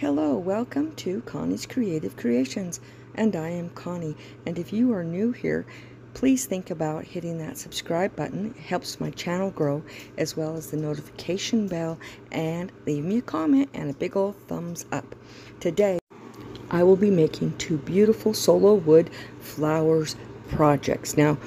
Hello, welcome to Connie's Creative Creations, and I am Connie. And if you are new here, please think about hitting that subscribe button. It helps my channel grow, as well as the notification bell, and leave me a comment and a big old thumbs up. Today, I will be making two beautiful solo wood flowers projects. Now,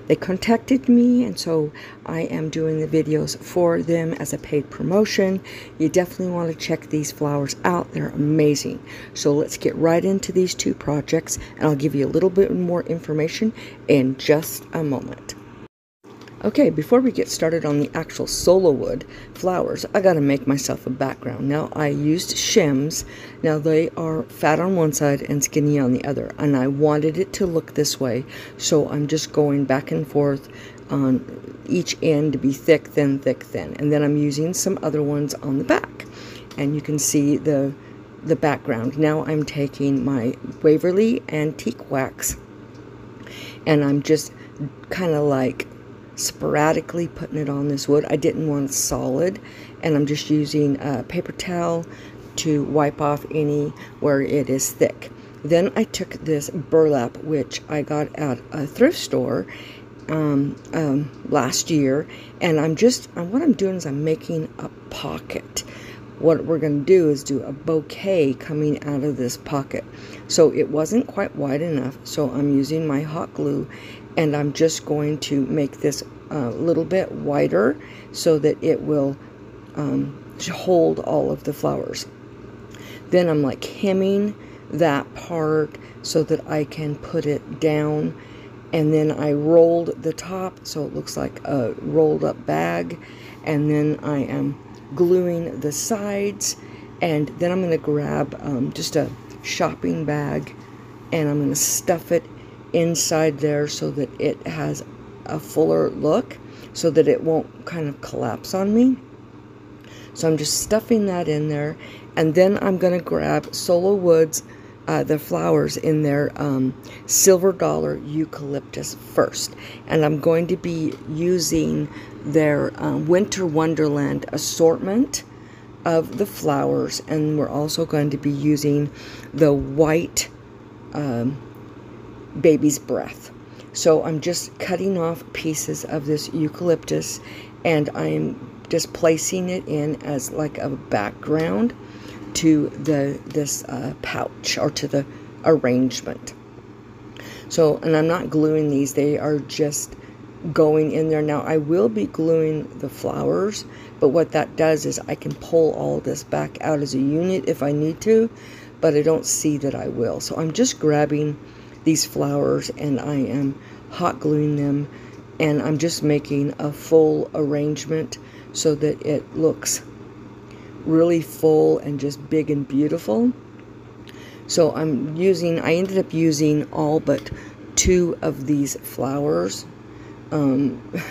they contacted me, and so I am doing the videos for them as a paid promotion. You definitely want to check these flowers out. They're amazing. So let's get right into these two projects, and I'll give you a little bit more information in just a moment. Okay, before we get started on the actual solo wood flowers, I gotta make myself a background. Now, I used shims. Now, they are fat on one side and skinny on the other, and I wanted it to look this way, so I'm just going back and forth on each end to be thick, thin, thick, thin. And then I'm using some other ones on the back, and you can see the background. Now, I'm taking my Waverly antique wax, and I'm just kind of like sporadically putting it on this wood. I didn't want it solid, and I'm just using a paper towel to wipe off any where it is thick. Then I took this burlap, which I got at a thrift store last year, and what I'm doing is I'm making a pocket. What we're going to do is do a bouquet coming out of this pocket. So it wasn't quite wide enough, so I'm using my hot glue, and I'm just going to make this a little bit wider so that it will hold all of the flowers. Then I'm like hemming that part so that I can put it down, and then I rolled the top so it looks like a rolled up bag, and then I am gluing the sides, and then I'm going to grab just a shopping bag, and I'm going to stuff it inside there so that it has a fuller look, so that it won't kind of collapse on me. So I'm just stuffing that in there, and then I'm going to grab Sola Woods, the flowers in their Silver Dollar Eucalyptus first, and I'm going to be using their Winter Wonderland assortment of the flowers, and we're also going to be using the white Baby's Breath. So I'm just cutting off pieces of this eucalyptus, and I'm just placing it in as like a background to this pouch, or to the arrangement. So, and I'm not gluing these, they are just going in there. Now, I will be gluing the flowers, but what that does is I can pull all this back out as a unit if I need to, but I don't see that I will. So I'm just grabbing these flowers, and I am hot gluing them, and I'm just making a full arrangement so that it looks really full and just big and beautiful. So I ended up using all but 2 of these flowers,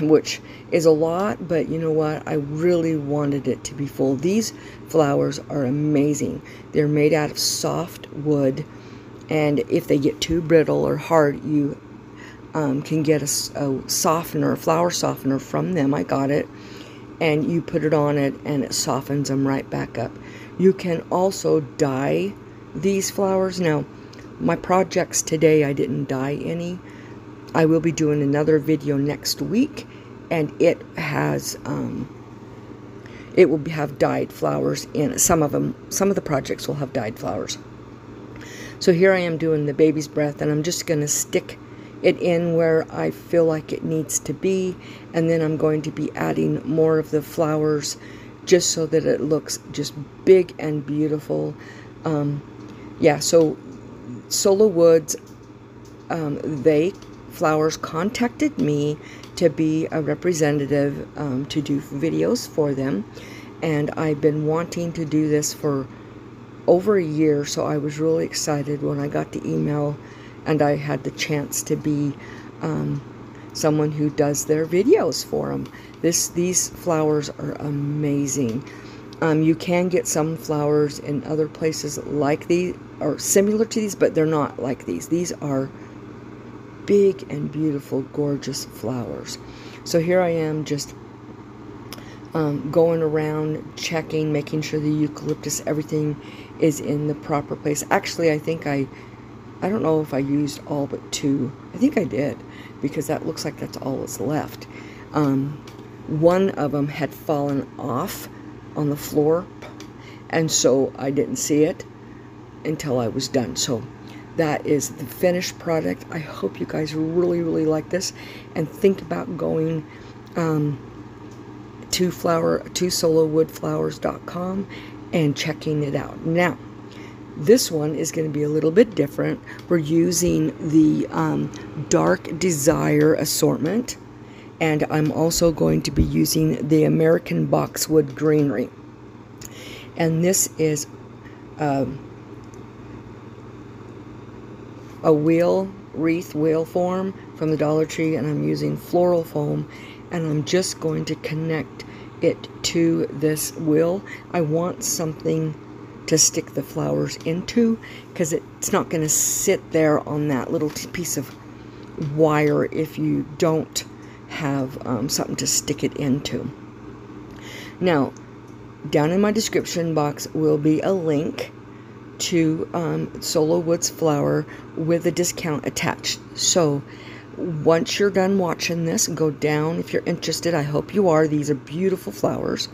which is a lot, but you know what, I really wanted it to be full. These flowers are amazing. They're made out of soft wood, and if they get too brittle or hard, you can get a softener, a flower softener from them. I got it, and you put it on it, and it softens them right back up. You can also dye these flowers. Now, my projects today, I didn't dye any. I will be doing another video next week, and it has it will have dyed flowers in some of them. Some of the projects will have dyed flowers. So here I am doing the Baby's Breath, and I'm just going to stick it in where I feel like it needs to be, and then I'm going to be adding more of the flowers just so that it looks just big and beautiful. Yeah, so Sola Woods, Flowers contacted me to be a representative to do videos for them, and I've been wanting to do this for over a year, so I was really excited when I got the email and I had the chance to be someone who does their videos for them. These flowers are amazing. You can get some flowers in other places like these, or similar to these, but they're not like these. These are big and beautiful, gorgeous flowers. So here I am just going around checking, making sure the eucalyptus, everything is in the proper place. Actually, I think I don't know if I used all but 2. I think I did, because that looks like that's all that's left. One of them had fallen off on the floor, and so I didn't see it until I was done. So that is the finished product. I hope you guys really, really like this and think about going to solowoodflowers.com and checking it out. Now, this one is going to be a little bit different. We're using the Dark Desire assortment, and I'm also going to be using the American Boxwood Greenery. And this is a wreath wheel form from the Dollar Tree, and I'm using floral foam, and I'm just going to connect it to this wheel. I want something to stick the flowers into, because it's not going to sit there on that little piece of wire if you don't have something to stick it into. Now, down in my description box will be a link to Sola Woods Flower with a discount attached. So once you're done watching this, go down if you're interested. I hope you are. These are beautiful flowers.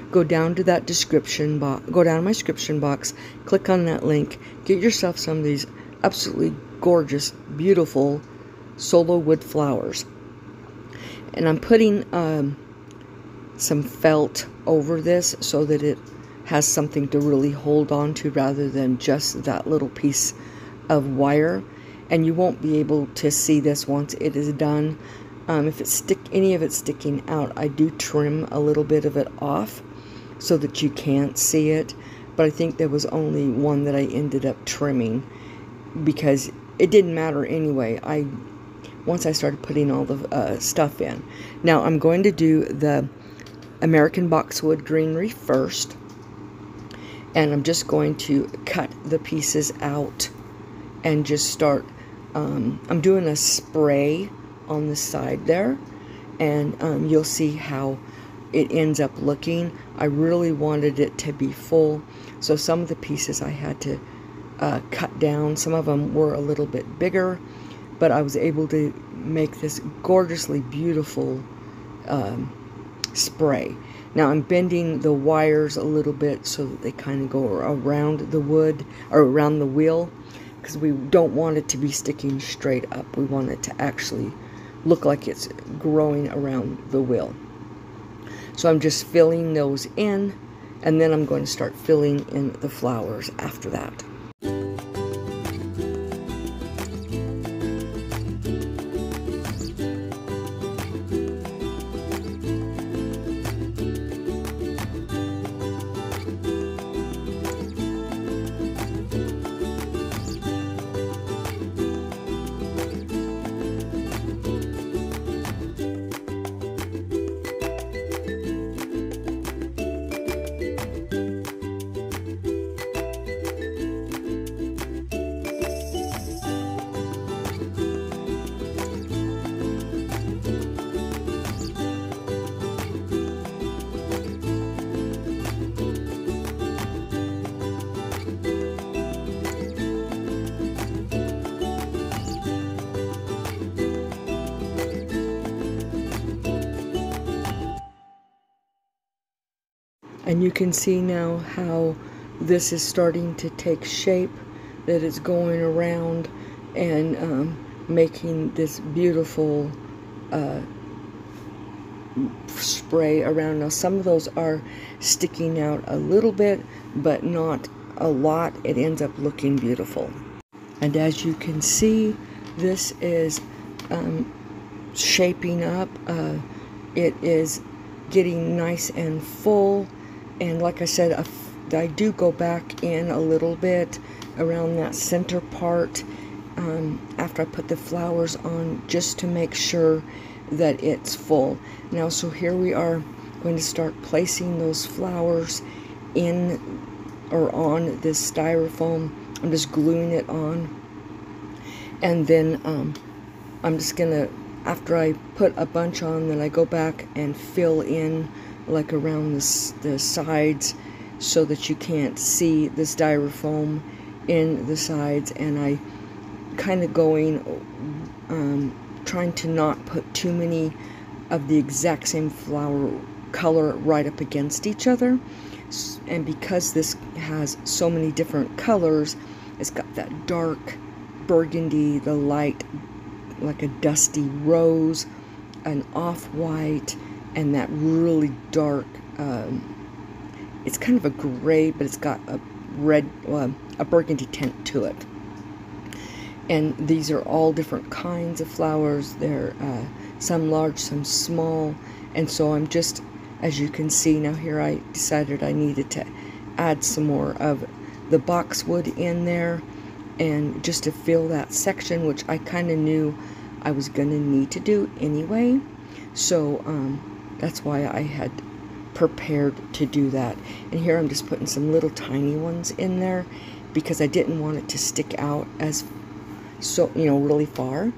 Go down to that description box, go down to my description box, click on that link, get yourself some of these absolutely gorgeous, beautiful Sola Wood flowers. And I'm putting some felt over this so that it has something to really hold on to rather than just that little piece of wire. And you won't be able to see this once it is done. If any of it's sticking out, I do trim a little bit of it off so that you can't see it. But I think there was only one that I ended up trimming because it didn't matter anyway. Once I started putting all the stuff in. Now I'm going to do the American Boxwood Greenery first, and I'm just going to cut the pieces out and just start. I'm doing a spray on the side there, and you'll see how it ends up looking. I really wanted it to be full, so some of the pieces I had to cut down. Some of them were a little bit bigger, but I was able to make this gorgeously beautiful spray. Now I'm bending the wires a little bit so that they kind of go around the wood, or around the wheel, because we don't want it to be sticking straight up. We want it to actually look like it's growing around the wheel. So I'm just filling those in, and then I'm going to start filling in the flowers after that. And you can see now how this is starting to take shape, that it's going around and making this beautiful spray around. Now some of those are sticking out a little bit, but not a lot. It ends up looking beautiful. And as you can see, this is shaping up. It is getting nice and full. And like I said, I do go back in a little bit around that center part after I put the flowers on, just to make sure that it's full. Now, so here we are going to start placing those flowers in or on this styrofoam. I'm just gluing it on. And then I'm just going to, after I put a bunch on, then I go back and fill in like around the sides so that you can't see this styrofoam in the sides, and I kind of going trying to not put too many of the exact same flower color right up against each other. And because this has so many different colors, it's got that dark burgundy, the light like a dusty rose, an off-white, and that really dark, it's kind of a gray, but it's got a red, a burgundy tint to it. And these are all different kinds of flowers. They're some large, some small, and so I'm just, as you can see now here, I decided I needed to add some more of the boxwood in there, and just to fill that section, which I kind of knew I was going to need to do anyway. So that's why I had prepared to do that. And here I'm just putting some little tiny ones in there because I didn't want it to stick out as really far.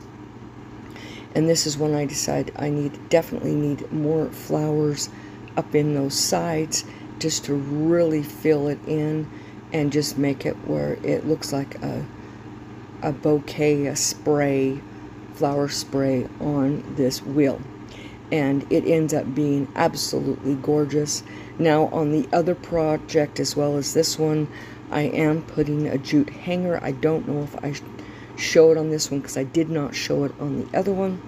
And this is when I decided I definitely need more flowers up in those sides, just to really fill it in and just make it where it looks like a bouquet, a spray, flower spray on this wheel. And it ends up being absolutely gorgeous. Now on the other project as well as this one, I am putting a jute hanger. I don't know if I show it on this one because I did not show it on the other one.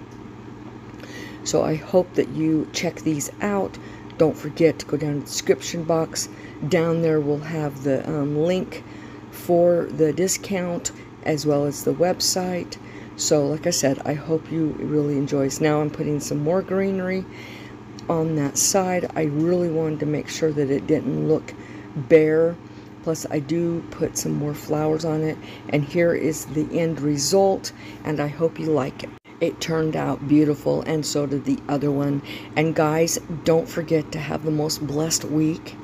So I hope that you check these out. Don't forget to go down to the description box. Down there we'll have the link for the discount as well as the website. So like I said, I hope you really enjoy this. Now I'm putting some more greenery on that side. I really wanted to make sure that it didn't look bare. Plus I do put some more flowers on it. And here is the end result, and I hope you like it. It turned out beautiful, and so did the other one. And guys, don't forget to have the most blessed week,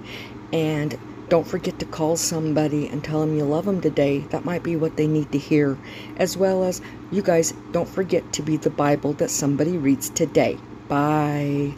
and don't forget to call somebody and tell them you love them today. That might be what they need to hear. As well as, you guys, don't forget to be the Bible that somebody reads today. Bye.